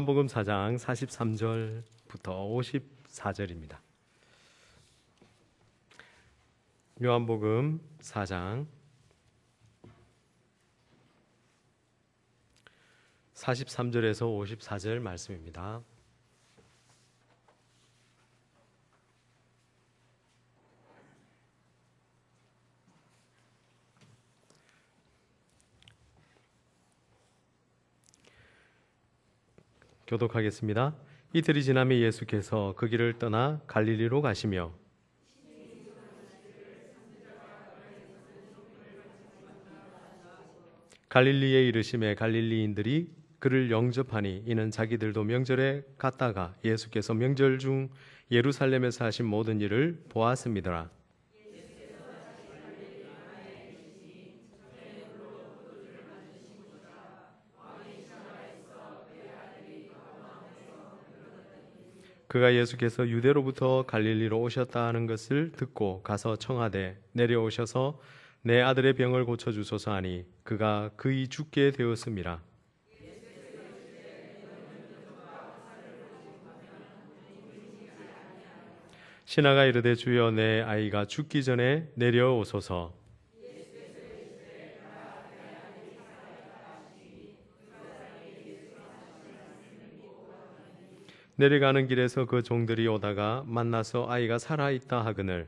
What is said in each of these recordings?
요한복음 4장 43절부터 54절입니다. 요한복음 4장 43절에서 54절 말씀입니다. 교독하겠습니다. 이틀이 지나며 예수께서 그 길을 떠나 갈릴리로 가시며 갈릴리에 이르심에 갈릴리인들이 그를 영접하니 이는 자기들도 명절에 갔다가 예수께서 명절 중 예루살렘에서 하신 모든 일을 보았음이더라. 그가 예수께서 유대로부터 갈릴리로 오셨다 하는 것을 듣고 가서 청하되 내려오셔서 내 아들의 병을 고쳐주소서 하니 그가 그이 죽게 되었음이라. 신하가 이르되 주여 내 아이가 죽기 전에 내려오소서. 내려가는 길에서 그 종들이 오다가 만나서 아이가 살아있다 하거늘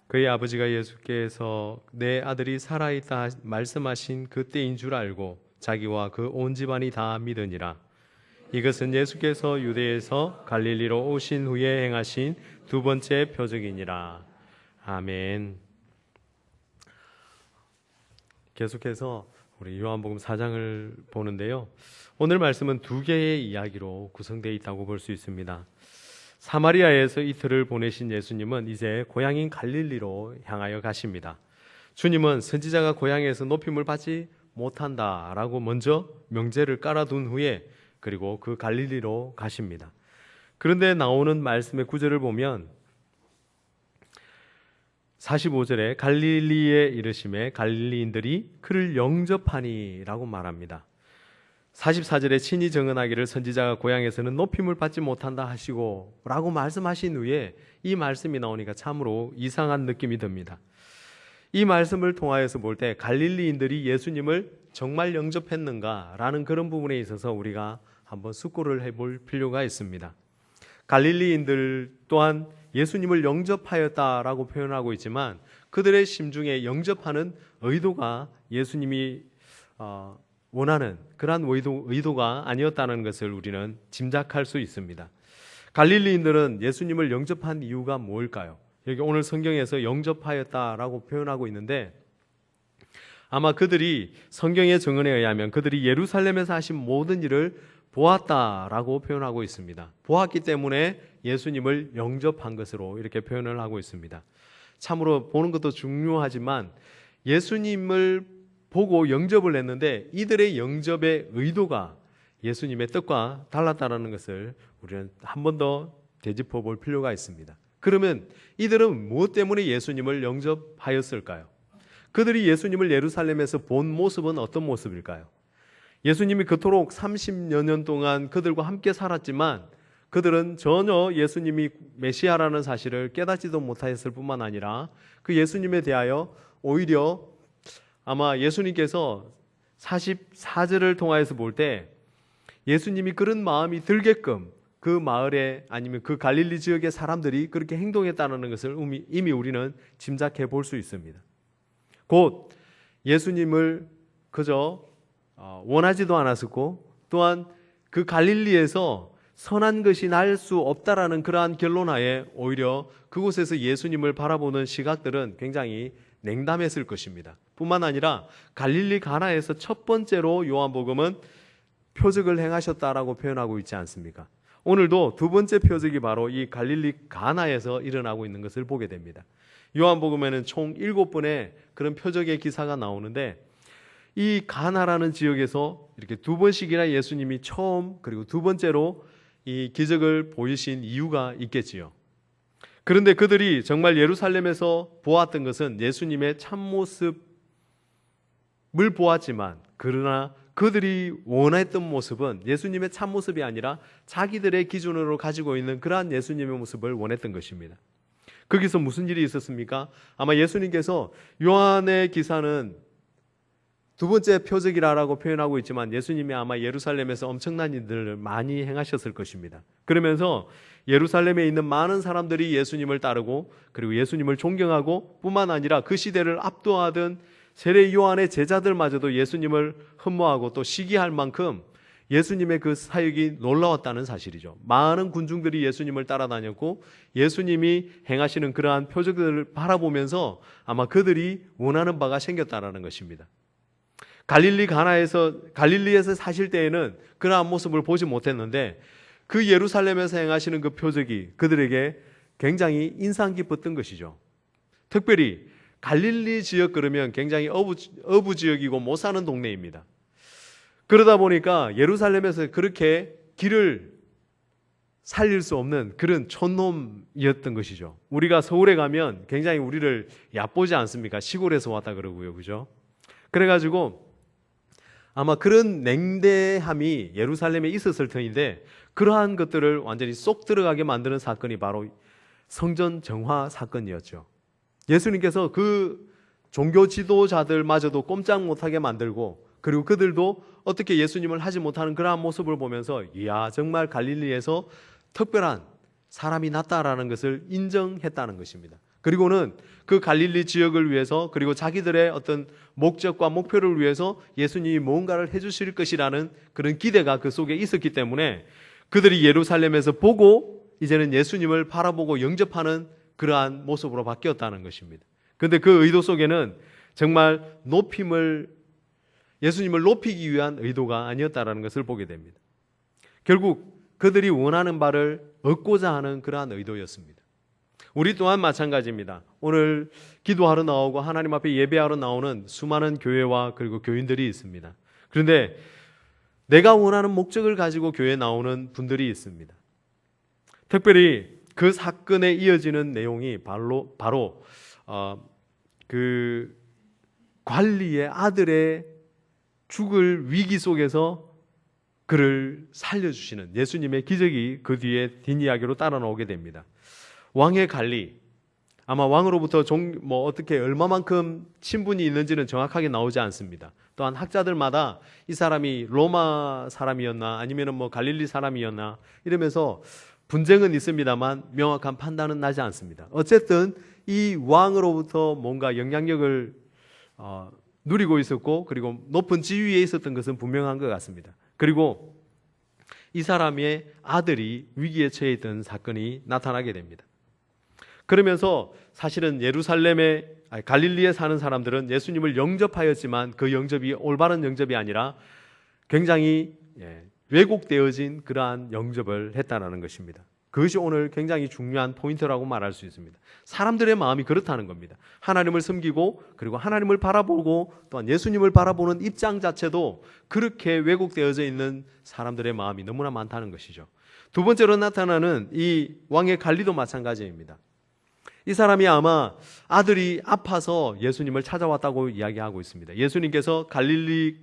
그의 아버지가 예수께서 내 아들이 살아있다 말씀하신 그때인 줄 알고 자기와 그 온 집안이 다 믿으니라. 이것은 예수께서 유대에서 갈릴리로 오신 후에 행하신 두 번째 표적이니라. 아멘. 계속해서 우리 요한복음 4장을 보는데요. 오늘 말씀은 두 개의 이야기로 구성되어 있다고 볼 수 있습니다. 사마리아에서 이틀을 보내신 예수님은 이제 고향인 갈릴리로 향하여 가십니다. 주님은 선지자가 고향에서 높임을 받지 못한다라고 먼저 명제를 깔아둔 후에 그리고 그 갈릴리로 가십니다. 그런데 나오는 말씀의 구절을 보면 45절에 갈릴리에 이르심에 갈릴리인들이 그를 영접하니라고 말합니다. 44절에 친히 증언하기를 선지자가 고향에서는 높임을 받지 못한다 하시고 라고 말씀하신 후에 이 말씀이 나오니까 참으로 이상한 느낌이 듭니다. 이 말씀을 통하여서 볼 때 갈릴리인들이 예수님을 정말 영접했는가 라는 그런 부분에 있어서 우리가 한번 숙고를 해볼 필요가 있습니다. 갈릴리인들 또한 예수님을 영접하였다라고 표현하고 있지만 그들의 심중에 영접하는 의도가 예수님이 원하는 그러한 의도가 아니었다는 것을 우리는 짐작할 수 있습니다. 갈릴리인들은 예수님을 영접한 이유가 뭘까요? 여기 오늘 성경에서 영접하였다라고 표현하고 있는데 아마 그들이 성경의 증언에 의하면 그들이 예루살렘에서 하신 모든 일을 보았다라고 표현하고 있습니다. 보았기 때문에 예수님을 영접한 것으로 이렇게 표현을 하고 있습니다. 참으로 보는 것도 중요하지만 예수님을 보고 영접을 했는데 이들의 영접의 의도가 예수님의 뜻과 달랐다는 것을 우리는 한 번 더 되짚어 볼 필요가 있습니다. 그러면 이들은 무엇 때문에 예수님을 영접하였을까요? 그들이 예수님을 예루살렘에서 본 모습은 어떤 모습일까요? 예수님이 그토록 30여 년 동안 그들과 함께 살았지만 그들은 전혀 예수님이 메시아라는 사실을 깨닫지도 못하였을 뿐만 아니라 그 예수님에 대하여 오히려 아마 예수님께서 44절을 통하여서 볼 때 예수님이 그런 마음이 들게끔 그 마을에 아니면 그 갈릴리 지역의 사람들이 그렇게 행동했다는 것을 이미 우리는 짐작해 볼 수 있습니다. 곧 예수님을 그저 원하지도 않았었고 또한 그 갈릴리에서 선한 것이 날 수 없다라는 그러한 결론하에 오히려 그곳에서 예수님을 바라보는 시각들은 굉장히 냉담했을 것입니다. 뿐만 아니라 갈릴리 가나에서 첫 번째로 요한복음은 표적을 행하셨다라고 표현하고 있지 않습니까? 오늘도 두 번째 표적이 바로 이 갈릴리 가나에서 일어나고 있는 것을 보게 됩니다. 요한복음에는 총 7번의 그런 표적의 기사가 나오는데 이 가나라는 지역에서 이렇게 두 번씩이나 예수님이 처음 그리고 두 번째로 이 기적을 보이신 이유가 있겠지요. 그런데 그들이 정말 예루살렘에서 보았던 것은 예수님의 참모습 보았지만 그러나 그들이 원했던 모습은 예수님의 참 모습이 아니라 자기들의 기준으로 가지고 있는 그러한 예수님의 모습을 원했던 것입니다. 거기서 무슨 일이 있었습니까? 아마 예수님께서 요한의 기사는 두 번째 표적이라고 표현하고 있지만 예수님이 아마 예루살렘에서 엄청난 일들을 많이 행하셨을 것입니다. 그러면서 예루살렘에 있는 많은 사람들이 예수님을 따르고 그리고 예수님을 존경하고 뿐만 아니라 그 시대를 압도하던 세례 요한의 제자들마저도 예수님을 흠모하고 또 시기할 만큼 예수님의 그 사역이 놀라웠다는 사실이죠. 많은 군중들이 예수님을 따라다녔고 예수님이 행하시는 그러한 표적들을 바라보면서 아마 그들이 원하는 바가 생겼다라는 것입니다. 갈릴리에서 사실 때에는 그러한 모습을 보지 못했는데 그 예루살렘에서 행하시는 그 표적이 그들에게 굉장히 인상 깊었던 것이죠. 특별히 갈릴리 지역 그러면 굉장히 어부 지역이고 못 사는 동네입니다. 그러다 보니까 예루살렘에서 그렇게 길을 살릴 수 없는 그런 촌놈이었던 것이죠. 우리가 서울에 가면 굉장히 우리를 얕보지 않습니까? 시골에서 왔다 그러고요. 그죠? 그래가지고 아마 그런 냉대함이 예루살렘에 있었을 터인데 그러한 것들을 완전히 쏙 들어가게 만드는 사건이 바로 성전 정화 사건이었죠. 예수님께서 그 종교 지도자들마저도 꼼짝 못하게 만들고 그리고 그들도 어떻게 예수님을 하지 못하는 그러한 모습을 보면서 이야 정말 갈릴리에서 특별한 사람이 났다라는 것을 인정했다는 것입니다. 그리고는 그 갈릴리 지역을 위해서 그리고 자기들의 어떤 목적과 목표를 위해서 예수님이 뭔가를 해주실 것이라는 그런 기대가 그 속에 있었기 때문에 그들이 예루살렘에서 보고 이제는 예수님을 바라보고 영접하는 그러한 모습으로 바뀌었다는 것입니다. 그런데 그 의도 속에는 정말 예수님을 높이기 위한 의도가 아니었다는 것을 보게 됩니다. 결국 그들이 원하는 바를 얻고자 하는 그러한 의도였습니다. 우리 또한 마찬가지입니다. 오늘 기도하러 나오고 하나님 앞에 예배하러 나오는 수많은 교회와 그리고 교인들이 있습니다. 그런데 내가 원하는 목적을 가지고 교회에 나오는 분들이 있습니다. 특별히 그 사건에 이어지는 내용이 바로 그 관리의 아들의 죽을 위기 속에서 그를 살려주시는 예수님의 기적이 그 뒤에 뒷이야기로 따라 나오게 됩니다. 왕의 관리, 아마 왕으로부터 어떻게 얼마만큼 친분이 있는지는 정확하게 나오지 않습니다. 또한 학자들마다 이 사람이 로마 사람이었나 아니면 갈릴리 사람이었나 이러면서 분쟁은 있습니다만 명확한 판단은 나지 않습니다. 어쨌든 이 왕으로부터 뭔가 영향력을 누리고 있었고 그리고 높은 지위에 있었던 것은 분명한 것 같습니다. 그리고 이 사람의 아들이 위기에 처해 있던 사건이 나타나게 됩니다. 그러면서 사실은 갈릴리에 사는 사람들은 예수님을 영접하였지만 그 영접이 올바른 영접이 아니라 굉장히 왜곡되어진 그러한 영접을 했다는 것입니다. 그것이 오늘 굉장히 중요한 포인트라고 말할 수 있습니다. 사람들의 마음이 그렇다는 겁니다. 하나님을 섬기고 그리고 하나님을 바라보고 또한 예수님을 바라보는 입장 자체도 그렇게 왜곡되어져 있는 사람들의 마음이 너무나 많다는 것이죠. 두 번째로 나타나는 이 왕의 관리도 마찬가지입니다. 이 사람이 아마 아들이 아파서 예수님을 찾아왔다고 이야기하고 있습니다. 예수님께서 갈릴리로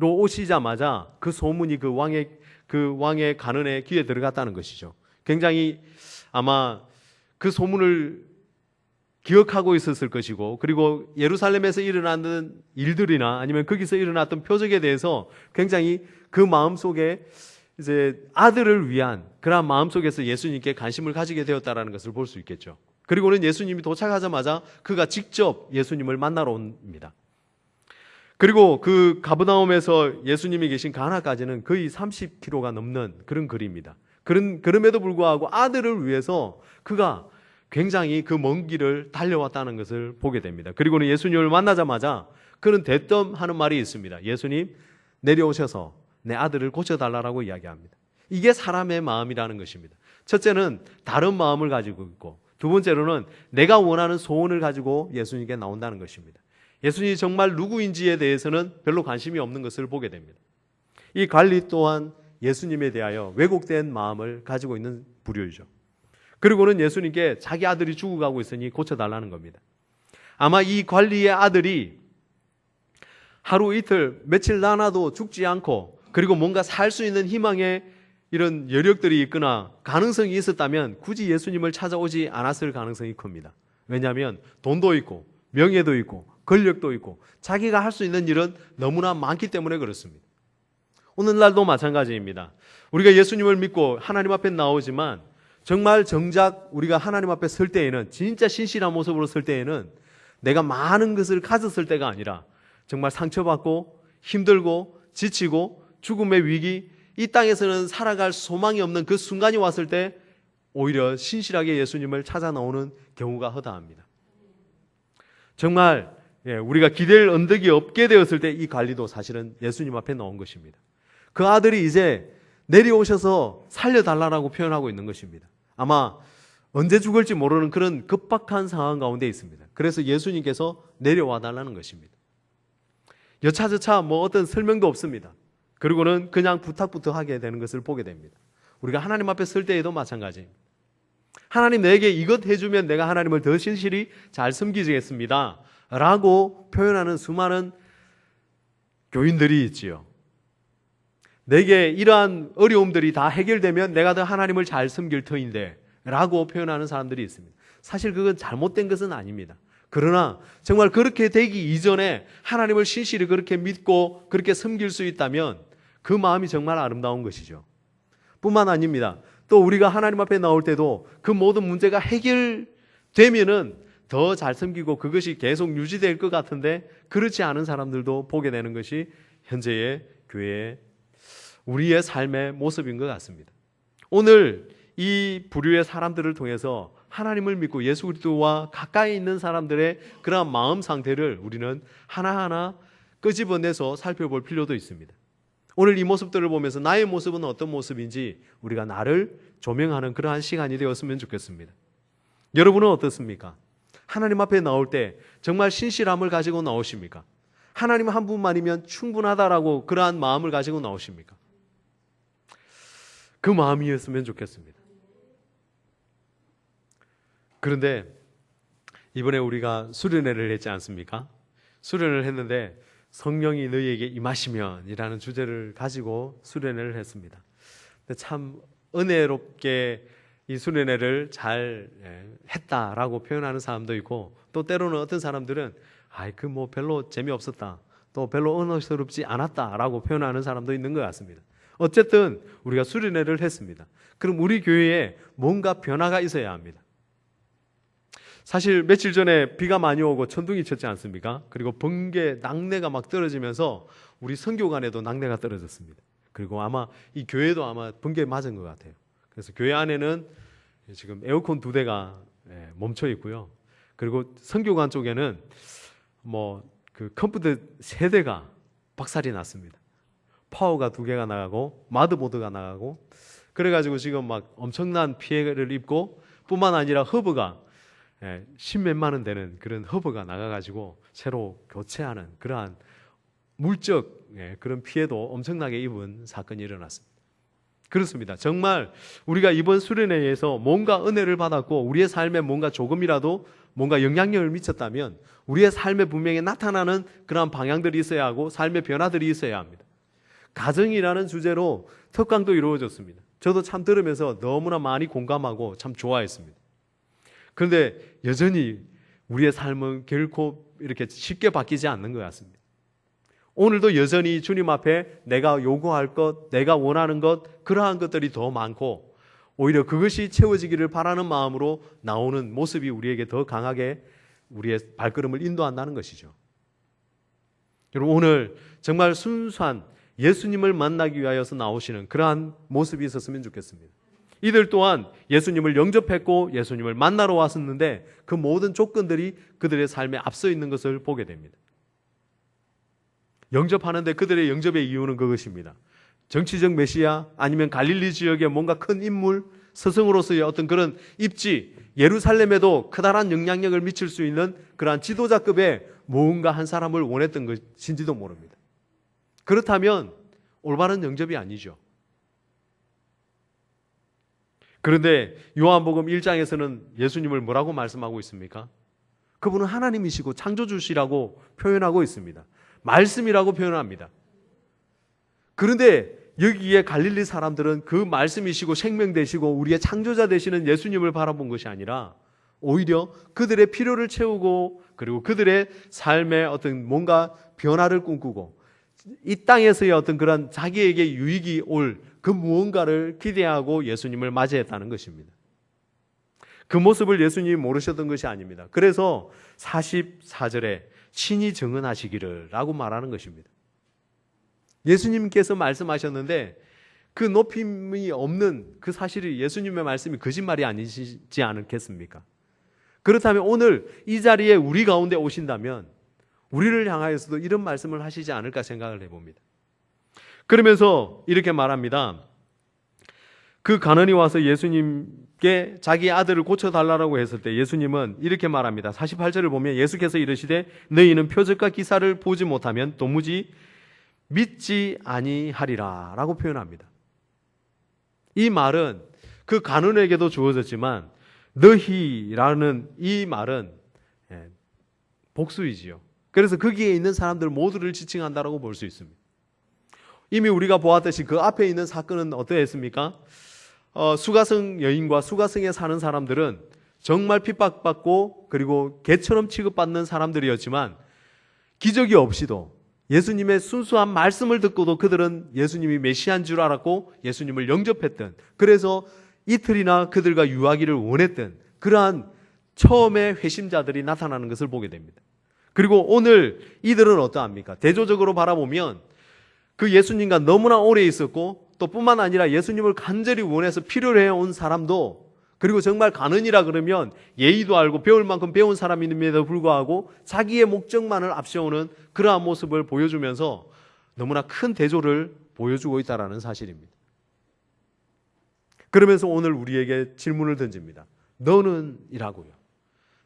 오시자마자 그 소문이 그 왕의 간언의 귀에 들어갔다는 것이죠. 굉장히 아마 그 소문을 기억하고 있었을 것이고 그리고 예루살렘에서 일어나는 일들이나 아니면 거기서 일어났던 표적에 대해서 굉장히 그 마음속에 이제 아들을 위한 그런 마음속에서 예수님께 관심을 가지게 되었다는 것을 볼 수 있겠죠. 그리고는 예수님이 도착하자마자 그가 직접 예수님을 만나러 옵니다. 그리고 그 가버나움에서 예수님이 계신 가나까지는 거의 30km가 넘는 그런 거리입니다. 그럼에도 불구하고 아들을 위해서 그가 굉장히 그 먼 길을 달려왔다는 것을 보게 됩니다. 그리고는 예수님을 만나자마자 그는 대뜸 하는 말이 있습니다. 예수님 내려오셔서 내 아들을 고쳐달라고 이야기합니다. 이게 사람의 마음이라는 것입니다. 첫째는 다른 마음을 가지고 있고 두 번째로는 내가 원하는 소원을 가지고 예수님께 나온다는 것입니다. 예수님이 정말 누구인지에 대해서는 별로 관심이 없는 것을 보게 됩니다. 이 관리 또한 예수님에 대하여 왜곡된 마음을 가지고 있는 부류이죠. 그리고는 예수님께 자기 아들이 죽어가고 있으니 고쳐달라는 겁니다. 아마 이 관리의 아들이 하루 이틀 며칠 나놔도 죽지 않고 그리고 뭔가 살 수 있는 희망의 이런 여력들이 있거나 가능성이 있었다면 굳이 예수님을 찾아오지 않았을 가능성이 큽니다. 왜냐하면 돈도 있고 명예도 있고 권력도 있고 자기가 할 수 있는 일은 너무나 많기 때문에 그렇습니다. 오늘날도 마찬가지입니다. 우리가 예수님을 믿고 하나님 앞에 나오지만 정말 정작 우리가 하나님 앞에 설 때에는, 진짜 신실한 모습으로 설 때에는 내가 많은 것을 가졌을 때가 아니라 정말 상처받고 힘들고 지치고 죽음의 위기, 이 땅에서는 살아갈 소망이 없는 그 순간이 왔을 때 오히려 신실하게 예수님을 찾아 나오는 경우가 허다합니다. 정말 우리가 기댈 언덕이 없게 되었을 때 이 관리도 사실은 예수님 앞에 나온 것입니다. 그 아들이 이제 내려오셔서 살려달라고 표현하고 있는 것입니다. 아마 언제 죽을지 모르는 그런 급박한 상황 가운데 있습니다. 그래서 예수님께서 내려와 달라는 것입니다. 여차저차 어떤 설명도 없습니다. 그리고는 그냥 부탁부터 하게 되는 것을 보게 됩니다. 우리가 하나님 앞에 설 때에도 마찬가지입니다. 하나님 내게 이것 해주면 내가 하나님을 더 신실히 잘 섬기겠습니다 라고 표현하는 수많은 교인들이 있지요. 내게 이러한 어려움들이 다 해결되면 내가 더 하나님을 잘 섬길 터인데 라고 표현하는 사람들이 있습니다. 사실 그건 잘못된 것은 아닙니다. 그러나 정말 그렇게 되기 이전에 하나님을 신실히 그렇게 믿고 그렇게 섬길 수 있다면 그 마음이 정말 아름다운 것이죠. 뿐만 아닙니다. 또 우리가 하나님 앞에 나올 때도 그 모든 문제가 해결되면은 더 잘 섬기고 그것이 계속 유지될 것 같은데 그렇지 않은 사람들도 보게 되는 것이 현재의 교회의 우리의 삶의 모습인 것 같습니다. 오늘 이 부류의 사람들을 통해서 하나님을 믿고 예수 그리스도와 가까이 있는 사람들의 그러한 마음 상태를 우리는 하나하나 끄집어내서 살펴볼 필요도 있습니다. 오늘 이 모습들을 보면서 나의 모습은 어떤 모습인지 우리가 나를 조명하는 그러한 시간이 되었으면 좋겠습니다. 여러분은 어떻습니까? 하나님 앞에 나올 때 정말 신실함을 가지고 나오십니까? 하나님 한 분만이면 충분하다라고 그러한 마음을 가지고 나오십니까? 그 마음이었으면 좋겠습니다. 그런데 이번에 우리가 수련회를 했지 않습니까? 수련회를 했는데 성령이 너희에게 임하시면 이라는 주제를 가지고 수련회를 했습니다. 근데 참 은혜롭게 이 수련회를 잘 했다라고 표현하는 사람도 있고 또 때로는 어떤 사람들은 별로 재미없었다, 또 별로 은혜스럽지 않았다라고 표현하는 사람도 있는 것 같습니다. 어쨌든 우리가 수련회를 했습니다. 그럼 우리 교회에 뭔가 변화가 있어야 합니다. 사실 며칠 전에 비가 많이 오고 천둥이 쳤지 않습니까? 그리고 번개, 낙뢰가 막 떨어지면서 우리 선교관에도 낙뢰가 떨어졌습니다. 그리고 아마 이 교회도 아마 번개에 맞은 것 같아요. 그래서 교회 안에는 지금 에어컨 2대가 멈춰 있고요. 그리고 선교관 쪽에는 그 컴퓨터 3대가 박살이 났습니다. 파워가 2개가 나가고 마드보드가 나가고 그래가지고 지금 막 엄청난 피해를 입고 뿐만 아니라 허브가 10몇만 원 되는 그런 허브가 나가가지고 새로 교체하는 그러한 물적 그런 피해도 엄청나게 입은 사건이 일어났습니다. 그렇습니다. 정말 우리가 이번 수련회에서 뭔가 은혜를 받았고 우리의 삶에 뭔가 조금이라도 뭔가 영향력을 미쳤다면 우리의 삶에 분명히 나타나는 그러한 방향들이 있어야 하고 삶의 변화들이 있어야 합니다. 가정이라는 주제로 특강도 이루어졌습니다. 저도 참 들으면서 너무나 많이 공감하고 참 좋아했습니다. 그런데 여전히 우리의 삶은 결코 이렇게 쉽게 바뀌지 않는 것 같습니다. 오늘도 여전히 주님 앞에 내가 요구할 것, 내가 원하는 것, 그러한 것들이 더 많고 오히려 그것이 채워지기를 바라는 마음으로 나오는 모습이 우리에게 더 강하게 우리의 발걸음을 인도한다는 것이죠. 여러분, 오늘 정말 순수한 예수님을 만나기 위하여서 나오시는 그러한 모습이 있었으면 좋겠습니다. 이들 또한 예수님을 영접했고 예수님을 만나러 왔었는데 그 모든 조건들이 그들의 삶에 앞서 있는 것을 보게 됩니다. 영접하는데 그들의 영접의 이유는 그것입니다. 정치적 메시아 아니면 갈릴리 지역의 뭔가 큰 인물, 스승으로서의 어떤 그런 입지, 예루살렘에도 커다란 영향력을 미칠 수 있는 그러한 지도자급의 뭔가 한 사람을 원했던 것인지도 모릅니다. 그렇다면 올바른 영접이 아니죠. 그런데 요한복음 1장에서는 예수님을 뭐라고 말씀하고 있습니까? 그분은 하나님이시고 창조주시라고 표현하고 있습니다. 말씀이라고 표현합니다. 그런데 여기에 갈릴리 사람들은 그 말씀이시고 생명 되시고 우리의 창조자 되시는 예수님을 바라본 것이 아니라 오히려 그들의 필요를 채우고 그리고 그들의 삶에 어떤 뭔가 변화를 꿈꾸고 이 땅에서의 어떤 그런 자기에게 유익이 올 그 무언가를 기대하고 예수님을 맞이했다는 것입니다. 그 모습을 예수님이 모르셨던 것이 아닙니다. 그래서 44절에 친히 증언하시기를 라고 말하는 것입니다. 예수님께서 말씀하셨는데 그 높임이 없는 그 사실이 예수님의 말씀이 거짓말이 아니지 않겠습니까? 그렇다면 오늘 이 자리에 우리 가운데 오신다면 우리를 향하여서도 이런 말씀을 하시지 않을까 생각을 해봅니다. 그러면서 이렇게 말합니다. 그 가난이 와서 예수님께 자기 아들을 고쳐달라고 했을 때 예수님은 이렇게 말합니다. 48절을 보면 예수께서 이르시되 너희는 표적과 기사를 보지 못하면 도무지 믿지 아니하리라 라고 표현합니다. 이 말은 그 가난에게도 주어졌지만 너희라는 이 말은 복수이지요. 그래서 거기에 있는 사람들 모두를 지칭한다라고 볼 수 있습니다. 이미 우리가 보았듯이 그 앞에 있는 사건은 어떠했습니까? 수가성 여인과 수가성에 사는 사람들은 정말 핍박받고 그리고 개처럼 취급받는 사람들이었지만 기적이 없이도 예수님의 순수한 말씀을 듣고도 그들은 예수님이 메시아인 줄 알았고 예수님을 영접했던, 그래서 이틀이나 그들과 유하기를 원했던 그러한 처음의 회심자들이 나타나는 것을 보게 됩니다. 그리고 오늘 이들은 어떠합니까? 대조적으로 바라보면 그 예수님과 너무나 오래 있었고 또 뿐만 아니라 예수님을 간절히 원해서 필요로 해온 사람도, 그리고 정말 가는이라 그러면 예의도 알고 배울 만큼 배운 사람임에도 불구하고 자기의 목적만을 앞세우는 그러한 모습을 보여주면서 너무나 큰 대조를 보여주고 있다는 사실입니다. 그러면서 오늘 우리에게 질문을 던집니다. 너는 이라고요.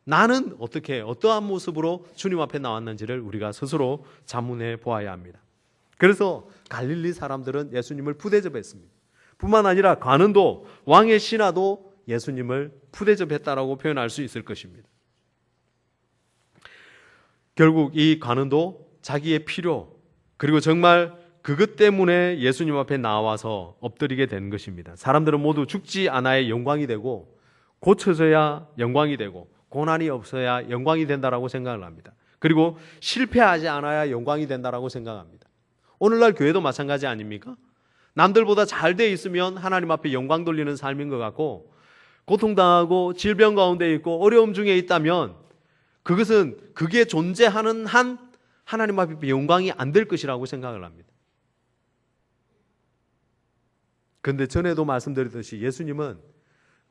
나는 어떻게 어떠한 모습으로 주님 앞에 나왔는지를 우리가 스스로 자문해 보아야 합니다. 그래서 갈릴리 사람들은 예수님을 푸대접했습니다. 뿐만 아니라 가는도 왕의 신하도 예수님을 푸대접했다라고 표현할 수 있을 것입니다. 결국 이 가는도 자기의 필요 그리고 정말 그것 때문에 예수님 앞에 나와서 엎드리게 된 것입니다. 사람들은 모두 죽지 않아야 영광이 되고 고쳐져야 영광이 되고 고난이 없어야 영광이 된다라고 생각을 합니다. 그리고 실패하지 않아야 영광이 된다라고 생각합니다. 오늘날 교회도 마찬가지 아닙니까? 남들보다 잘 돼 있으면 하나님 앞에 영광 돌리는 삶인 것 같고, 고통당하고 질병 가운데 있고 어려움 중에 있다면 그것은 그게 존재하는 한 하나님 앞에 영광이 안 될 것이라고 생각을 합니다. 그런데 전에도 말씀드렸듯이 예수님은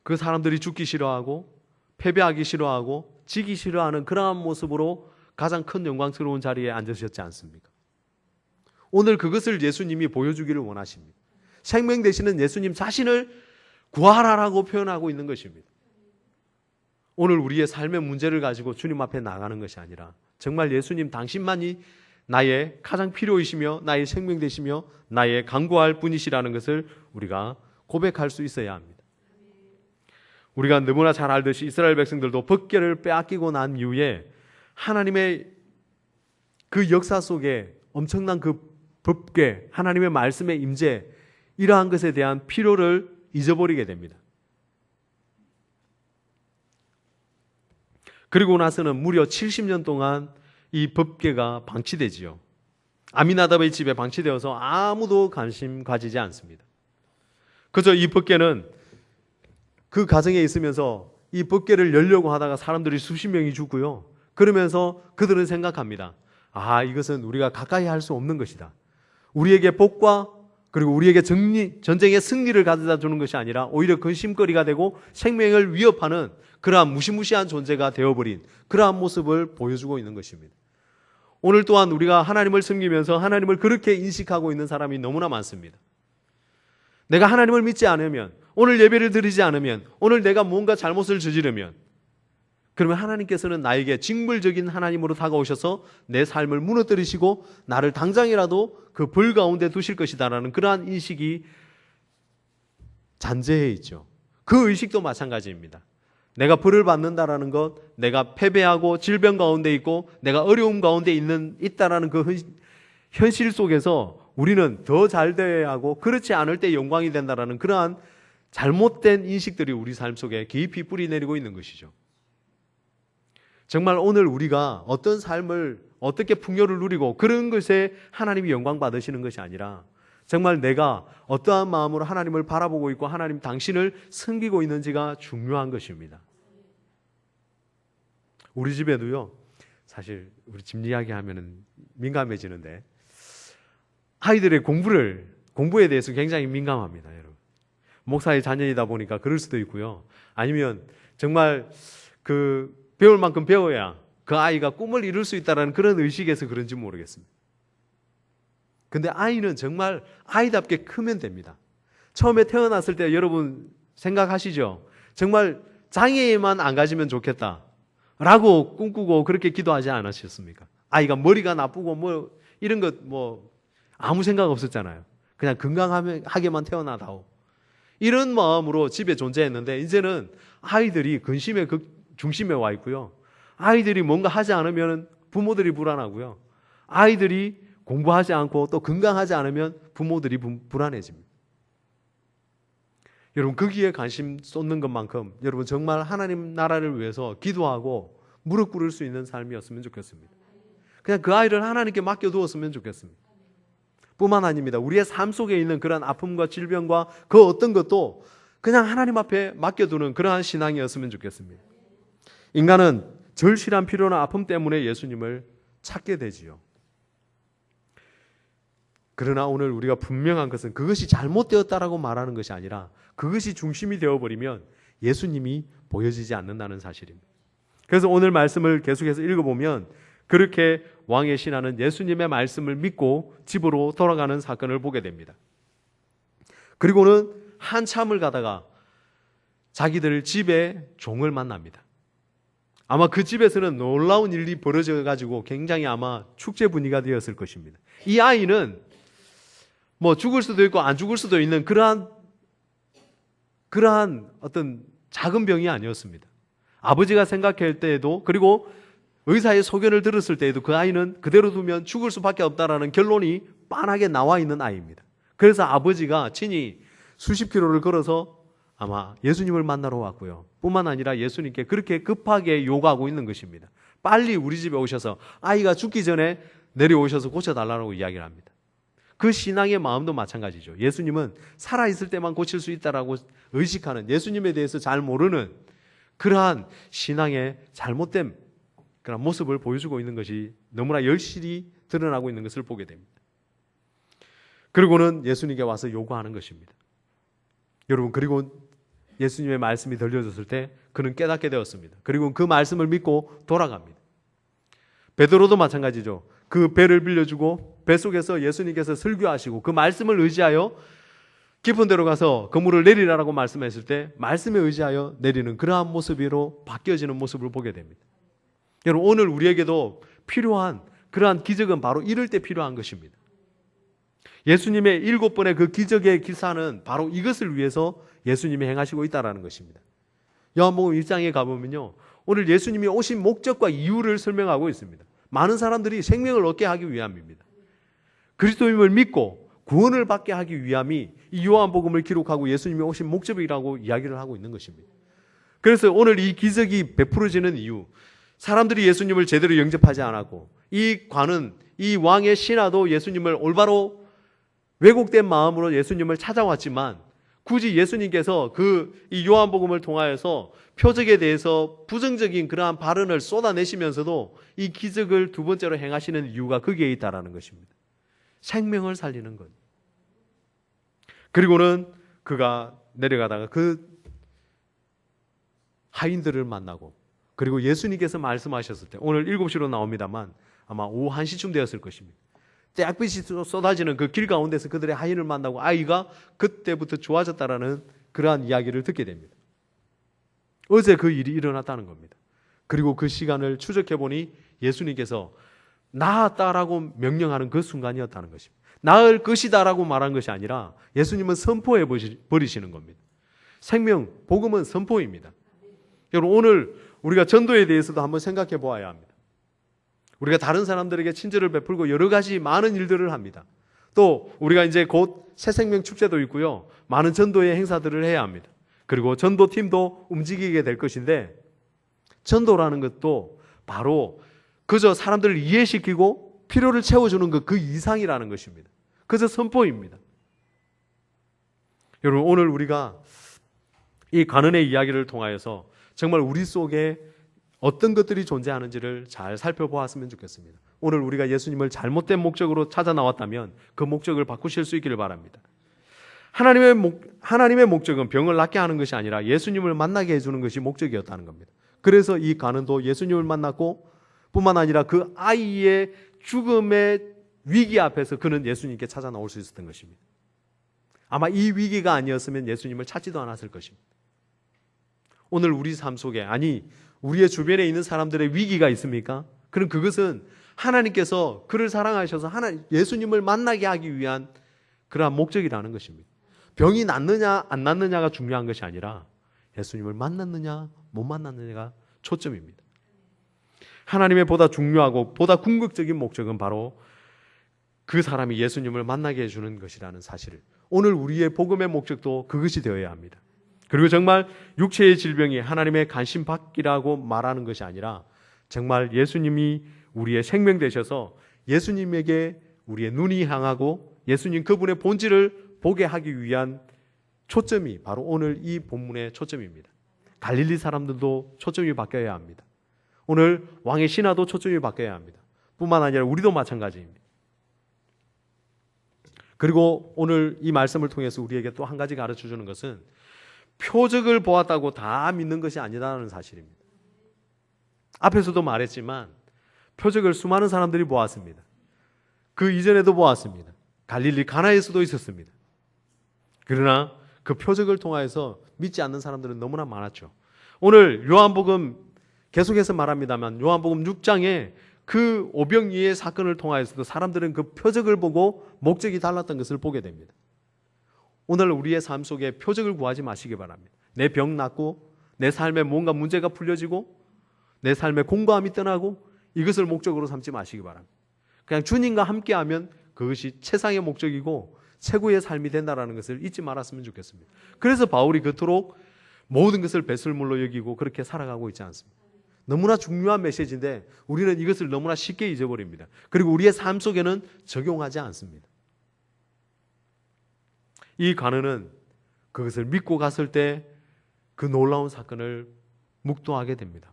그 사람들이 죽기 싫어하고 패배하기 싫어하고 지기 싫어하는 그러한 모습으로 가장 큰 영광스러운 자리에 앉으셨지 않습니까? 오늘 그것을 예수님이 보여주기를 원하십니다. 생명 되시는 예수님 자신을 구하라라고 표현하고 있는 것입니다. 오늘 우리의 삶의 문제를 가지고 주님 앞에 나가는 것이 아니라 정말 예수님 당신만이 나의 가장 필요이시며 나의 생명 되시며 나의 간구할 분이시라는 것을 우리가 고백할 수 있어야 합니다. 우리가 너무나 잘 알듯이 이스라엘 백성들도 법궤를 빼앗기고 난 이후에 하나님의 그 역사 속에 엄청난 그 법궤, 하나님의 말씀의 임재, 이러한 것에 대한 필요를 잊어버리게 됩니다. 그리고 나서는 무려 70년 동안 이 법궤가 방치되지요. 아미나답의 집에 방치되어서 아무도 관심 가지지 않습니다. 그저 이 법궤는 그 가정에 있으면서 이 법궤를 열려고 하다가 사람들이 수십 명이 죽고요. 그러면서 그들은 생각합니다. 아, 이것은 우리가 가까이 할 수 없는 것이다. 우리에게 복과 그리고 우리에게 전쟁의 승리를 가져다 주는 것이 아니라 오히려 근심거리가 되고 생명을 위협하는 그러한 무시무시한 존재가 되어버린 그러한 모습을 보여주고 있는 것입니다. 오늘 또한 우리가 하나님을 섬기면서 하나님을 그렇게 인식하고 있는 사람이 너무나 많습니다. 내가 하나님을 믿지 않으면, 오늘 예배를 드리지 않으면, 오늘 내가 뭔가 잘못을 저지르면, 그러면 하나님께서는 나에게 징벌적인 하나님으로 다가오셔서 내 삶을 무너뜨리시고 나를 당장이라도 그 벌 가운데 두실 것이다라는 그러한 인식이 잔재해 있죠. 그 의식도 마찬가지입니다. 내가 벌을 받는다라는 것, 내가 패배하고 질병 가운데 있고 내가 어려움 가운데 있다라는 그 현실 속에서 우리는 더 잘 돼야 하고 그렇지 않을 때 영광이 된다라는 그러한 잘못된 인식들이 우리 삶 속에 깊이 뿌리내리고 있는 것이죠. 정말 오늘 우리가 어떤 삶을 어떻게 풍요를 누리고 그런 것에 하나님이 영광 받으시는 것이 아니라 정말 내가 어떠한 마음으로 하나님을 바라보고 있고 하나님 당신을 섬기고 있는지가 중요한 것입니다. 우리 집에도요, 사실 우리 집 이야기 하면은 민감해지는데 아이들의 공부에 대해서 굉장히 민감합니다, 여러분. 목사의 자녀이다 보니까 그럴 수도 있고요. 아니면 정말 배울 만큼 배워야 그 아이가 꿈을 이룰 수 있다는 그런 의식에서 그런지 모르겠습니다. 근데 아이는 정말 아이답게 크면 됩니다. 처음에 태어났을 때 여러분 생각하시죠? 정말 장애만 안 가지면 좋겠다 라고 꿈꾸고 그렇게 기도하지 않으셨습니까? 아이가 머리가 나쁘고 뭐 이런 것 뭐 아무 생각 없었잖아요. 그냥 건강하게만 태어나다오. 이런 마음으로 집에 존재했는데 이제는 아이들이 근심의 중심에 와 있고요. 아이들이 뭔가 하지 않으면 부모들이 불안하고요. 아이들이 공부하지 않고 또 건강하지 않으면 부모들이 불안해집니다. 여러분 거기에 관심 쏟는 것만큼 여러분 정말 하나님 나라를 위해서 기도하고 무릎 꿇을 수 있는 삶이었으면 좋겠습니다. 그냥 그 아이를 하나님께 맡겨두었으면 좋겠습니다. 뿐만 아닙니다. 우리의 삶 속에 있는 그런 아픔과 질병과 그 어떤 것도 그냥 하나님 앞에 맡겨두는 그러한 신앙이었으면 좋겠습니다. 인간은 절실한 필요나 아픔 때문에 예수님을 찾게 되지요. 그러나 오늘 우리가 분명한 것은 그것이 잘못되었다라고 말하는 것이 아니라 그것이 중심이 되어버리면 예수님이 보여지지 않는다는 사실입니다. 그래서 오늘 말씀을 계속해서 읽어보면 그렇게 왕의 신하는 예수님의 말씀을 믿고 집으로 돌아가는 사건을 보게 됩니다. 그리고는 한참을 가다가 자기들 집에 종을 만납니다. 아마 그 집에서는 놀라운 일이 벌어져 가지고 굉장히 아마 축제 분위기가 되었을 것입니다. 이 아이는 뭐 죽을 수도 있고 안 죽을 수도 있는 그러한 어떤 작은 병이 아니었습니다. 아버지가 생각할 때에도 그리고 의사의 소견을 들었을 때에도 그 아이는 그대로 두면 죽을 수밖에 없다라는 결론이 빤하게 나와 있는 아이입니다. 그래서 아버지가 친히 수십 킬로를 걸어서 아마 예수님을 만나러 왔고요. 뿐만 아니라 예수님께 그렇게 급하게 요구하고 있는 것입니다. 빨리 우리 집에 오셔서 아이가 죽기 전에 내려오셔서 고쳐달라고 이야기를 합니다. 그 신앙의 마음도 마찬가지죠. 예수님은 살아있을 때만 고칠 수 있다라고 의식하는 예수님에 대해서 잘 모르는 그러한 신앙의 잘못된 그런 모습을 보여주고 있는 것이 너무나 열실히 드러나고 있는 것을 보게 됩니다. 그리고는 예수님께 와서 요구하는 것입니다. 여러분 그리고 예수님의 말씀이 들려졌을 때 그는 깨닫게 되었습니다. 그리고 그 말씀을 믿고 돌아갑니다. 베드로도 마찬가지죠. 그 배를 빌려주고 뱃속에서 예수님께서 설교하시고 그 말씀을 의지하여 깊은 데로 가서 그물을 내리라라고 말씀했을 때 말씀에 의지하여 내리는 그러한 모습으로 바뀌어지는 모습을 보게 됩니다. 여러분 오늘 우리에게도 필요한 그러한 기적은 바로 이럴 때 필요한 것입니다. 예수님의 7번의 그 기적의 기사는 바로 이것을 위해서 예수님이 행하시고 있다는 것입니다. 요한복음 1장에 가보면요, 오늘 예수님이 오신 목적과 이유를 설명하고 있습니다. 많은 사람들이 생명을 얻게 하기 위함입니다. 그리스도임을 믿고 구원을 받게 하기 위함이 이 요한복음을 기록하고 예수님이 오신 목적이라고 이야기를 하고 있는 것입니다. 그래서 오늘 이 기적이 베풀어지는 이유, 사람들이 예수님을 제대로 영접하지 않았고 이 왕의 신하도 예수님을 올바로 왜곡된 마음으로 예수님을 찾아왔지만 굳이 예수님께서 이 요한복음을 통하여서 표적에 대해서 부정적인 그러한 발언을 쏟아내시면서도 이 기적을 두 번째로 행하시는 이유가 거기에 있다라는 것입니다. 생명을 살리는 것. 그리고는 그가 내려가다가 그 하인들을 만나고 그리고 예수님께서 말씀하셨을 때 오늘 7시로 나옵니다만 아마 오후 1시쯤 되었을 것입니다. 떼약빛이 쏟아지는 그 길 가운데서 그들의 하인을 만나고 아이가 그때부터 좋아졌다라는 그러한 이야기를 듣게 됩니다. 어제 그 일이 일어났다는 겁니다. 그리고 그 시간을 추적해보니 예수님께서 나았다라고 명령하는 그 순간이었다는 것입니다. 나을 것이다라고 말한 것이 아니라 예수님은 선포해 버리시는 겁니다. 생명, 복음은 선포입니다. 여러분, 오늘 우리가 전도에 대해서도 한번 생각해 보아야 합니다. 우리가 다른 사람들에게 친절을 베풀고 여러 가지 많은 일들을 합니다. 또 우리가 이제 곧 새생명 축제도 있고요. 많은 전도의 행사들을 해야 합니다. 그리고 전도팀도 움직이게 될 것인데, 전도라는 것도 바로 그저 사람들을 이해시키고 필요를 채워주는 그 이상이라는 것입니다. 그저 선포입니다. 여러분, 오늘 우리가 이 간은의 이야기를 통하여서 정말 우리 속에 어떤 것들이 존재하는지를 잘 살펴보았으면 좋겠습니다. 오늘 우리가 예수님을 잘못된 목적으로 찾아 나왔다면 그 목적을 바꾸실 수 있기를 바랍니다. 하나님의 목적은 병을 낫게 하는 것이 아니라 예수님을 만나게 해주는 것이 목적이었다는 겁니다. 그래서 이 간은도 예수님을 만났고 뿐만 아니라 그 아이의 죽음의 위기 앞에서 그는 예수님께 찾아 나올 수 있었던 것입니다. 아마 이 위기가 아니었으면 예수님을 찾지도 않았을 것입니다. 오늘 우리 삶 속에, 아니 우리의 주변에 있는 사람들의 위기가 있습니까? 그럼 그것은 하나님께서 그를 사랑하셔서 예수님을 만나게 하기 위한 그러한 목적이라는 것입니다. 병이 낫느냐 안 낫느냐가 중요한 것이 아니라 예수님을 만났느냐 못 만났느냐가 초점입니다. 하나님의 보다 중요하고 보다 궁극적인 목적은 바로 그 사람이 예수님을 만나게 해주는 것이라는 사실을, 오늘 우리의 복음의 목적도 그것이 되어야 합니다. 그리고 정말 육체의 질병이 하나님의 관심 받기라고 말하는 것이 아니라 정말 예수님이 우리의 생명 되셔서 예수님에게 우리의 눈이 향하고 예수님 그분의 본질을 보게 하기 위한 초점이 바로 오늘 이 본문의 초점입니다. 갈릴리 사람들도 초점이 바뀌어야 합니다. 오늘 왕의 신하도 초점이 바뀌어야 합니다. 뿐만 아니라 우리도 마찬가지입니다. 그리고 오늘 이 말씀을 통해서 우리에게 또 한 가지 가르쳐 주는 것은 표적을 보았다고 다 믿는 것이 아니라는 사실입니다. 앞에서도 말했지만 표적을 수많은 사람들이 보았습니다. 그 이전에도 보았습니다. 갈릴리 가나에서도 있었습니다. 그러나 그 표적을 통하여서 믿지 않는 사람들은 너무나 많았죠. 오늘 요한복음 계속해서 말합니다만 요한복음 6장에 그 오병이의 사건을 통하여서도 사람들은 그 표적을 보고 목적이 달랐던 것을 보게 됩니다. 오늘 우리의 삶 속에 표적을 구하지 마시기 바랍니다. 내 병 낫고 내 삶에 뭔가 문제가 풀려지고 내 삶에 공고함이 떠나고 이것을 목적으로 삼지 마시기 바랍니다. 그냥 주님과 함께하면 그것이 최상의 목적이고 최고의 삶이 된다는 것을 잊지 말았으면 좋겠습니다. 그래서 바울이 그토록 모든 것을 배설물로 여기고 그렇게 살아가고 있지 않습니다. 너무나 중요한 메시지인데 우리는 이것을 너무나 쉽게 잊어버립니다. 그리고 우리의 삶 속에는 적용하지 않습니다. 이 간은은 그것을 믿고 갔을 때 그 놀라운 사건을 목도하게 됩니다.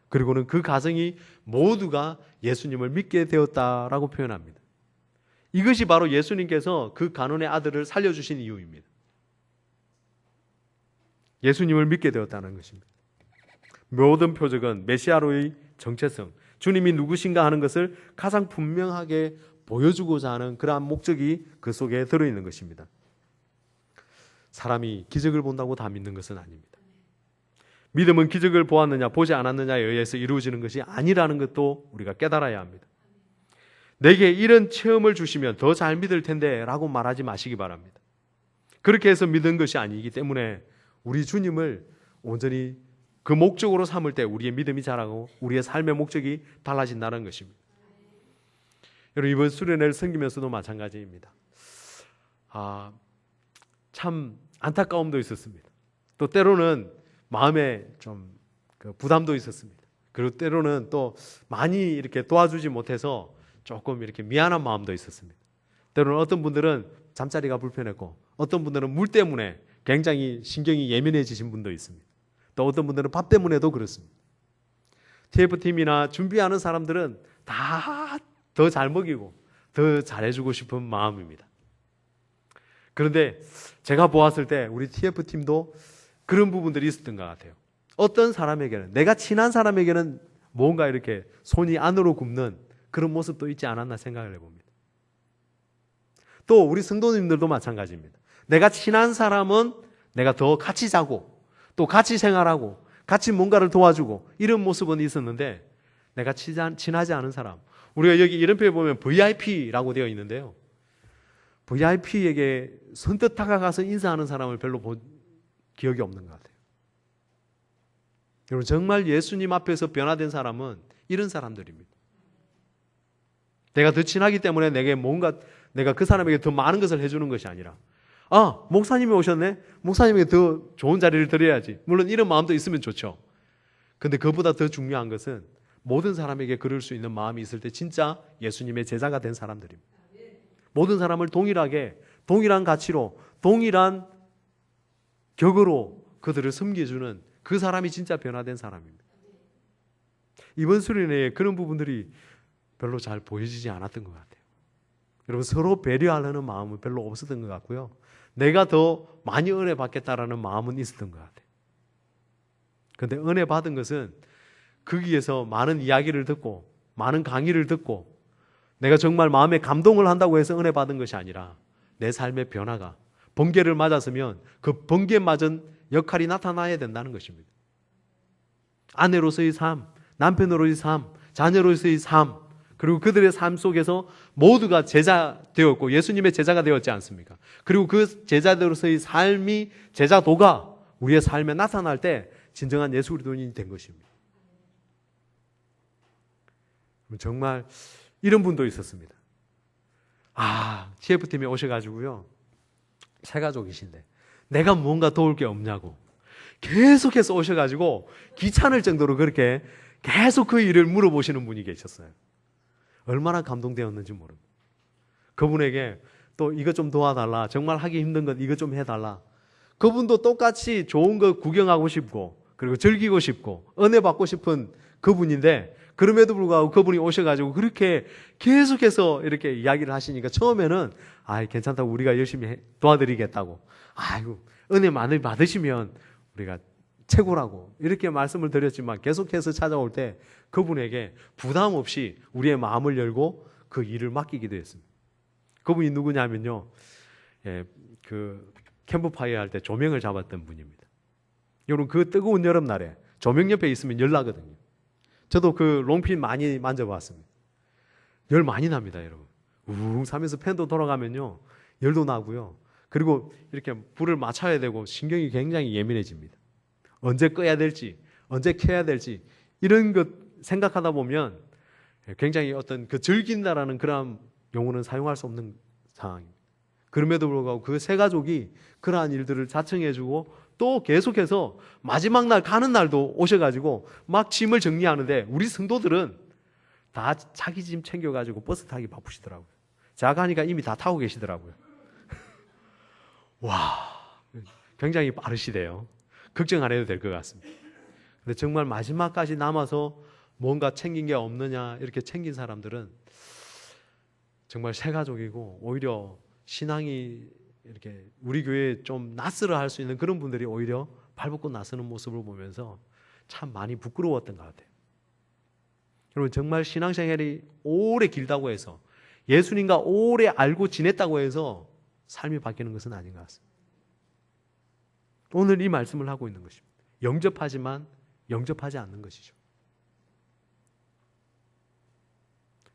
그리고는 그 가정이 모두가 예수님을 믿게 되었다라고 표현합니다. 이것이 바로 예수님께서 그 간원의 아들을 살려주신 이유입니다. 예수님을 믿게 되었다는 것입니다. 모든 표적은 메시아로의 정체성, 주님이 누구신가 하는 것을 가장 분명하게 보여주고자 하는 그러한 목적이 그 속에 들어있는 것입니다. 사람이 기적을 본다고 다 믿는 것은 아닙니다. 믿음은 기적을 보았느냐 보지 않았느냐에 의해서 이루어지는 것이 아니라는 것도 우리가 깨달아야 합니다. 내게 이런 체험을 주시면 더 잘 믿을 텐데 라고 말하지 마시기 바랍니다. 그렇게 해서 믿은 것이 아니기 때문에 우리 주님을 온전히 그 목적으로 삼을 때 우리의 믿음이 자라고 우리의 삶의 목적이 달라진다는 것입니다. 여러분, 이번 수련회를 섬기면서도 마찬가지입니다. 참 안타까움도 있었습니다. 또 때로는 마음에 좀 부담도 있었습니다. 그리고 때로는 또 많이 이렇게 도와주지 못해서 조금 이렇게 미안한 마음도 있었습니다. 때로는 어떤 분들은 잠자리가 불편했고 어떤 분들은 물 때문에 굉장히 신경이 예민해지신 분도 있습니다. 또 어떤 분들은 밥 때문에도 그렇습니다. TF팀이나 준비하는 사람들은 다 더 잘 먹이고 더 잘해주고 싶은 마음입니다. 그런데 제가 보았을 때 우리 TF팀도 그런 부분들이 있었던 것 같아요. 어떤 사람에게는, 내가 친한 사람에게는 뭔가 이렇게 손이 안으로 굽는 그런 모습도 있지 않았나 생각을 해봅니다. 또 우리 성도님들도 마찬가지입니다. 내가 친한 사람은 내가 더 같이 자고 또 같이 생활하고 같이 뭔가를 도와주고 이런 모습은 있었는데 내가 친하지 않은 사람, 우리가 여기 이름표에 보면 VIP라고 되어 있는데요. VIP에게 선뜻 다가가서 인사하는 사람을 별로 본 기억이 없는 것 같아요. 여러분, 정말 예수님 앞에서 변화된 사람은 이런 사람들입니다. 내가 더 친하기 때문에 내가 그 사람에게 더 많은 것을 해주는 것이 아니라, 목사님이 오셨네? 목사님에게 더 좋은 자리를 드려야지. 물론 이런 마음도 있으면 좋죠. 근데 그보다 더 중요한 것은 모든 사람에게 그럴 수 있는 마음이 있을 때 진짜 예수님의 제자가 된 사람들입니다. 모든 사람을 동일하게, 동일한 가치로, 동일한 격으로 그들을 섬겨주는 그 사람이 진짜 변화된 사람입니다. 이번 수련회에 그런 부분들이 별로 잘 보여지지 않았던 것 같아요. 여러분, 서로 배려하려는 마음은 별로 없었던 것 같고요. 내가 더 많이 은혜 받겠다라는 마음은 있었던 것 같아요. 그런데 은혜 받은 것은 거기에서 많은 이야기를 듣고 많은 강의를 듣고 내가 정말 마음에 감동을 한다고 해서 은혜 받은 것이 아니라 내 삶의 변화가, 번개를 맞았으면 그 번개 맞은 역할이 나타나야 된다는 것입니다. 아내로서의 삶, 남편으로의 삶, 자녀로서의 삶, 그리고 그들의 삶 속에서 모두가 제자 되었고 예수님의 제자가 되었지 않습니까? 그리고 그 제자들로서의 삶이, 제자도가 우리의 삶에 나타날 때 진정한 예수 그리스도인이 된 것입니다. 정말 이런 분도 있었습니다. TF팀에 오셔가지고요, 새 가족이신데 내가 뭔가 도울 게 없냐고 계속해서 오셔가지고 귀찮을 정도로 그렇게 계속 그 일을 물어보시는 분이 계셨어요. 얼마나 감동되었는지 모릅니다. 그분에게 또 이것 좀 도와달라, 정말 하기 힘든 것 이것 좀 해달라. 그분도 똑같이 좋은 거 구경하고 싶고 그리고 즐기고 싶고 은혜 받고 싶은 그분인데, 그럼에도 불구하고 그분이 오셔가지고 그렇게 계속해서 이렇게 이야기를 하시니까 처음에는 괜찮다고, 우리가 열심히 도와드리겠다고, 은혜 많이 받으시면 우리가 최고라고 이렇게 말씀을 드렸지만 계속해서 찾아올 때 그분에게 부담 없이 우리의 마음을 열고 그 일을 맡기기도 했습니다. 그분이 누구냐면요, 그 캠프파이어 할 때 조명을 잡았던 분입니다. 여러분, 그 뜨거운 여름날에 조명 옆에 있으면 열 나거든요. 저도 그 롱핀 많이 만져봤습니다. 열 많이 납니다, 여러분. 우웅 하면서 팬도 돌아가면요, 열도 나고요. 그리고 이렇게 불을 맞춰야 되고 신경이 굉장히 예민해집니다. 언제 꺼야 될지, 언제 켜야 될지 이런 것 생각하다 보면 굉장히 어떤 그 즐긴다라는 그런 용어는 사용할 수 없는 상황입니다. 그럼에도 불구하고 그 세 가족이 그러한 일들을 자청해주고 또 계속해서 마지막 날 가는 날도 오셔가지고 막 짐을 정리하는데 우리 성도들은 다 자기 짐 챙겨가지고 버스 타기 바쁘시더라고요. 제가 가니까 이미 다 타고 계시더라고요. 와, 굉장히 빠르시대요. 걱정 안 해도 될 것 같습니다. 근데 정말 마지막까지 남아서 뭔가 챙긴 게 없느냐 이렇게 챙긴 사람들은 정말 새 가족이고, 오히려 신앙이 이렇게 우리 교회에 좀 낯설어 할 수 있는 그런 분들이 오히려 발벗고 나서는 모습을 보면서 참 많이 부끄러웠던 것 같아요. 여러분, 정말 신앙생활이 오래 길다고 해서, 예수님과 오래 알고 지냈다고 해서 삶이 바뀌는 것은 아닌 것 같습니다. 오늘 이 말씀을 하고 있는 것입니다. 영접하지만 영접하지 않는 것이죠.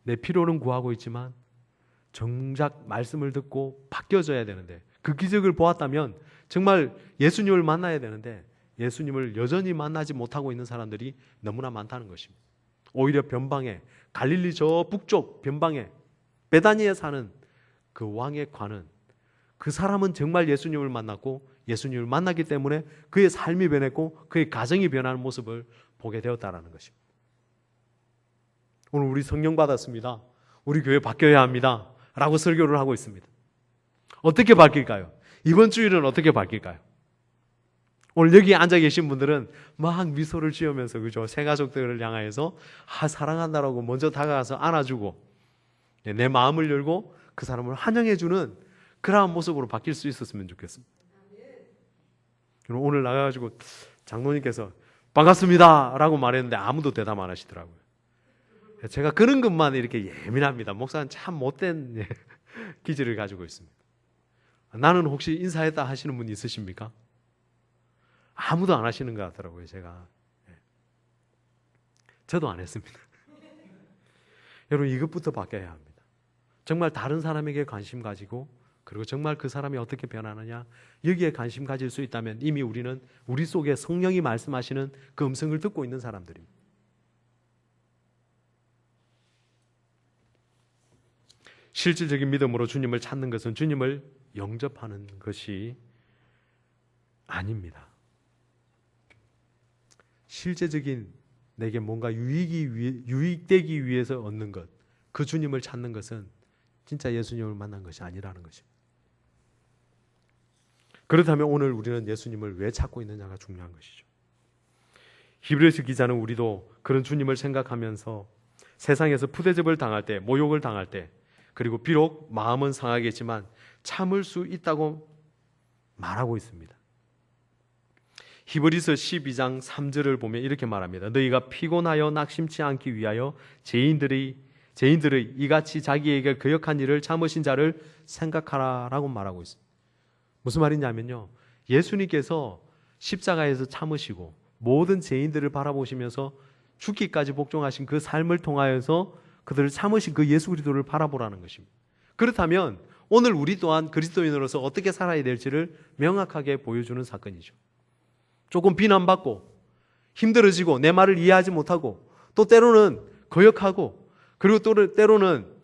내 필요는 구하고 있지만 정작 말씀을 듣고 바뀌어져야 되는데, 그 기적을 보았다면 정말 예수님을 만나야 되는데 예수님을 여전히 만나지 못하고 있는 사람들이 너무나 많다는 것입니다. 오히려 변방에, 갈릴리 저 북쪽 변방에 베다니에 사는 그 왕의 관은, 그 사람은 정말 예수님을 만났고 예수님을 만났기 때문에 그의 삶이 변했고 그의 가정이 변하는 모습을 보게 되었다는 것입니다. 오늘 우리 성령 받았습니다, 우리 교회 바뀌어야 합니다 라고 설교를 하고 있습니다. 어떻게 바뀔까요? 이번 주일은 어떻게 바뀔까요? 오늘 여기 앉아 계신 분들은 막 미소를 지으면서, 그죠? 새 가족들을 향하여서 사랑한다라고 먼저 다가가서 안아주고 내 마음을 열고 그 사람을 환영해주는 그러한 모습으로 바뀔 수 있었으면 좋겠습니다. 오늘 나가가지고 장로님께서 반갑습니다 라고 말했는데 아무도 대답 안 하시더라고요. 제가 그런 것만 이렇게 예민합니다. 목사는 참 못된 기질을 가지고 있습니다. 나는 혹시 인사했다 하시는 분 있으십니까? 아무도 안 하시는 것 같더라고요. 저도 안 했습니다. 여러분, 이것부터 바뀌어야 합니다. 정말 다른 사람에게 관심 가지고 그리고 정말 그 사람이 어떻게 변하느냐, 여기에 관심 가질 수 있다면 이미 우리는 우리 속에 성령이 말씀하시는 그 음성을 듣고 있는 사람들입니다. 실질적인 믿음으로 주님을 찾는 것은 주님을 영접하는 것이 아닙니다. 실제적인 내게 뭔가 유익되기 위해서 얻는 것, 그 주님을 찾는 것은 진짜 예수님을 만난 것이 아니라는 것입니다. 그렇다면 오늘 우리는 예수님을 왜 찾고 있느냐가 중요한 것이죠. 히브리서 기자는 우리도 그런 주님을 생각하면서 세상에서 푸대접을 당할 때, 모욕을 당할 때, 그리고 비록 마음은 상하겠지만 참을 수 있다고 말하고 있습니다. 히브리서 12장 3절을 보면 이렇게 말합니다. 너희가 피곤하여 낙심치 않기 위하여 죄인들의 이같이 자기에게 거역한 일을 참으신 자를 생각하라라고 말하고 있습니다. 무슨 말이냐면요, 예수님께서 십자가에서 참으시고 모든 죄인들을 바라보시면서 죽기까지 복종하신 그 삶을 통하여서 그들을 참으신 그 예수 그리스도를 바라보라는 것입니다. 그렇다면 오늘 우리 또한 그리스도인으로서 어떻게 살아야 될지를 명확하게 보여주는 사건이죠. 조금 비난받고 힘들어지고 내 말을 이해하지 못하고 또 때로는 거역하고 그리고 또 때로는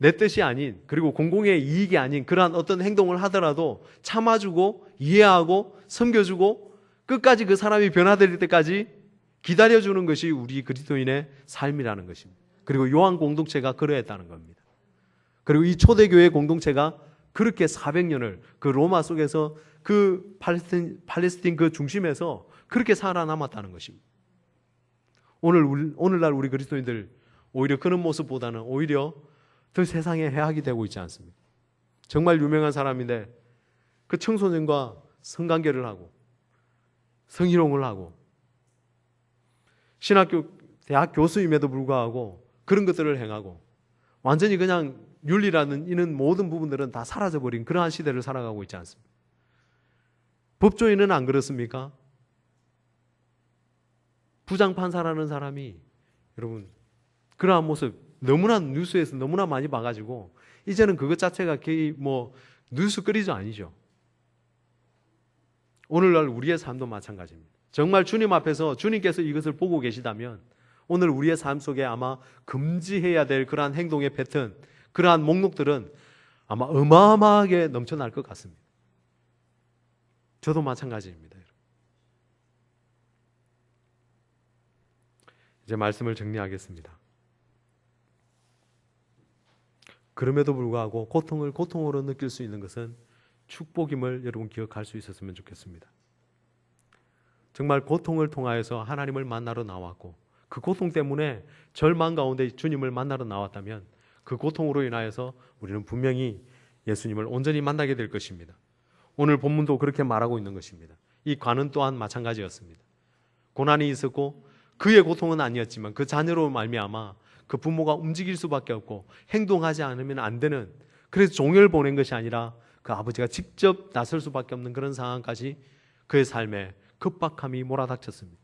내 뜻이 아닌, 그리고 공공의 이익이 아닌 그러한 어떤 행동을 하더라도 참아주고 이해하고 섬겨주고 끝까지 그 사람이 변화될 때까지 기다려주는 것이 우리 그리스도인의 삶이라는 것입니다. 그리고 요한 공동체가 그러했다는 겁니다. 그리고 이 초대교회 공동체가 그렇게 400년을 그 로마 속에서 그 팔레스틴 그 중심에서 그렇게 살아남았다는 것입니다. 오늘날 우리 그리스도인들 오히려 그런 모습보다는 오히려 더 세상에 해악이 되고 있지 않습니까? 정말 유명한 사람인데 그 청소년과 성관계를 하고 성희롱을 하고 신학교 대학 교수임에도 불구하고 그런 것들을 행하고 완전히 그냥 윤리라는 이런 모든 부분들은 다 사라져버린 그러한 시대를 살아가고 있지 않습니까? 법조인은 안 그렇습니까? 부장판사라는 사람이 여러분 그러한 모습 너무나 뉴스에서 너무나 많이 봐가지고 이제는 그것 자체가 뉴스거리도 아니죠. 오늘날 우리의 삶도 마찬가지입니다. 정말 주님 앞에서 주님께서 이것을 보고 계시다면 오늘 우리의 삶 속에 아마 금지해야 될 그러한 행동의 패턴, 그러한 목록들은 아마 어마어마하게 넘쳐날 것 같습니다. 저도 마찬가지입니다. 이제 말씀을 정리하겠습니다. 그럼에도 불구하고 고통을 고통으로 느낄 수 있는 것은 축복임을 여러분 기억할 수 있었으면 좋겠습니다. 정말 고통을 통하여서 하나님을 만나러 나왔고 그 고통 때문에 절망 가운데 주님을 만나러 나왔다면 그 고통으로 인하여서 우리는 분명히 예수님을 온전히 만나게 될 것입니다. 오늘 본문도 그렇게 말하고 있는 것입니다. 이 관은 또한 마찬가지였습니다. 고난이 있었고 그의 고통은 아니었지만 그 자녀로 말미암아 그 부모가 움직일 수밖에 없고 행동하지 않으면 안 되는, 그래서 종을 보낸 것이 아니라 그 아버지가 직접 나설 수밖에 없는 그런 상황까지 그의 삶에 급박함이 몰아닥쳤습니다.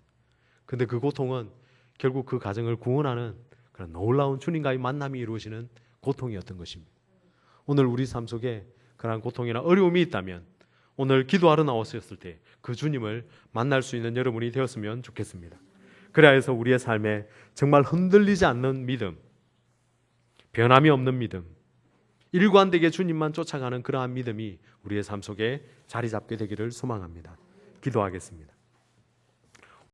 그런데 그 고통은 결국 그 가정을 구원하는 그런 놀라운 주님과의 만남이 이루어지는 고통이었던 것입니다. 오늘 우리 삶 속에 그러한 고통이나 어려움이 있다면 오늘 기도하러 나왔었을 때 그 주님을 만날 수 있는 여러분이 되었으면 좋겠습니다. 그래야 해서 우리의 삶에 정말 흔들리지 않는 믿음, 변함이 없는 믿음, 일관되게 주님만 쫓아가는 그러한 믿음이 우리의 삶 속에 자리 잡게 되기를 소망합니다. 기도하겠습니다.